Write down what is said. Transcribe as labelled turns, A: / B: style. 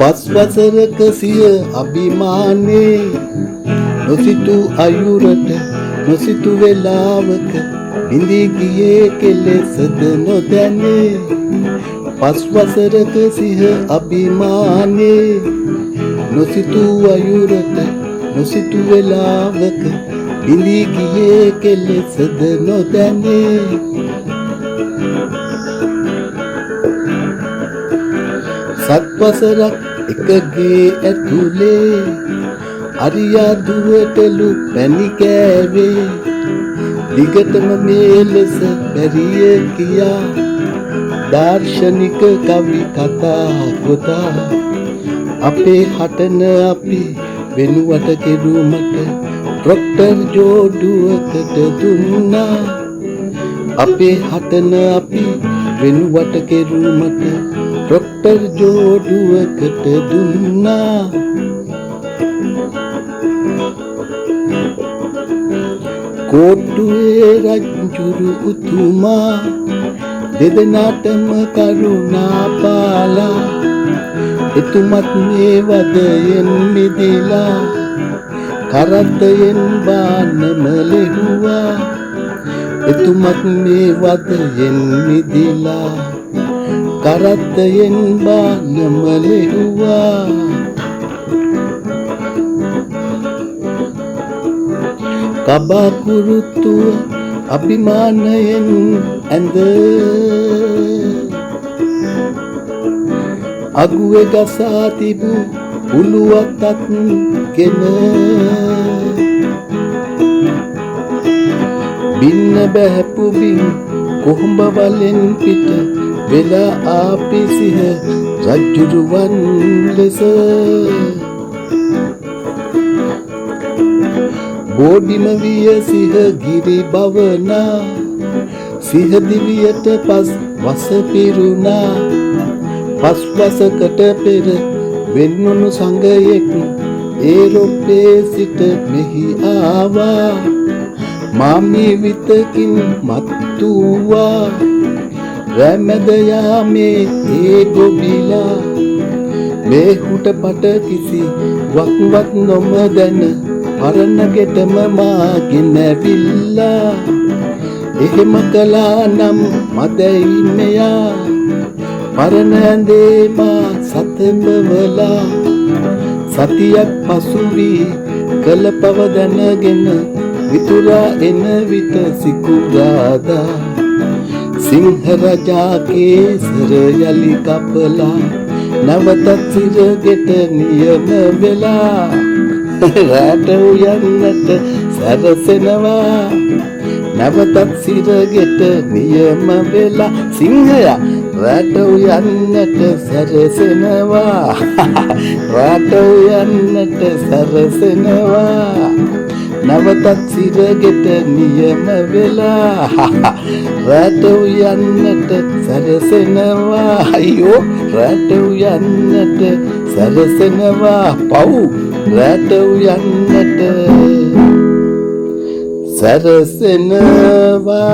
A: පස්වසරක සිය අභිමානේ නොසිතු අයුරට නොසිතු වෙලාවක බිඳී ගියේ කෙලෙසද නොදැනේ. පස්වසරක සිය අභිමානේ නොසිතු අයුරට නොසිතු වෙලාවක බිඳී ගියේ කෙලෙසද නොදැනේ. සත්වසරක් එකගේ ඇතුලේ අරියා දුවටලු පැණි කෑවේ. දිගටම මේ ලෙස බැරිය කියා දාර්ශනික කවි කතා ගොතා අපේ හටන අපි වෙනුවට කෙරුමට ප්‍රොක්ටර් ජෝඩුවකට දුන්නා. අපේ හටන අපි වෙනුවට කෙරුමට ප්‍රොක්ටර් ජෝඩුවකට දුන්නා. කෝට්ටුවේ රජ්ජුරු උතුමා දෙදෙනාටම කරුණා පාලා එතුමත් මේ වදයෙන් මිදිලා කරත්තයෙන් බානම ලෙහුවා. එතුමත් මේ වදයෙන් මිදිලා කරත්තයෙන් බානම ලෙහුවා. කබාකුරුතුව අභිමානයෙන් ඇඳ අගුවේ ගසා තිබූ උළුවතත් ගෙන බින්න බැහැපු බින් කොහොඹ වලෙන් පිට වෙලා ආපි සිහ රජ්ජුරුවන් ලෙස. බෝඩිම විය සිහ ගිරි භවනා සිහ දිවියට පස් වස පිරුණා. පස් වසකට පෙර වෙන්නුණු සංගයෙක් ඒරොප්පේ සිට මෙහි ආවා. මාමී විතකින් මත්තුවා රැමැද යාමේ ඒ ගොබිලා. මේ හුට පට කිසි වක්වත් නොමදැන පරණ ගෙටම මාගෙන ඇවිල්ලා. එහෙම කළා නම් මදැයි මෙයා පරණ ඇඳේ මා සතඹවලා. සතියක් පසු වී කළ පව දැනගෙන විතුරා එන විට සිකුරාදා සිංහ රජා කේසර යලි කපලා නැවතත් සිරගෙට නියම වෙලා. රැට උයන්නට සැරසෙනවා නැවතත් සිරගෙට නියම වෙලා. සිංහයා රැට උයන්නට සැරසෙනවා රැට උයන්නට සැරසෙනවා නැවතත් සිරගෙට නියම වෙලා. රැට උයන්නට සැරසෙනවා අයියෝ රැට උයන්නට සැරසෙනවා පව් රැට උයන්නට සැරසෙනවා.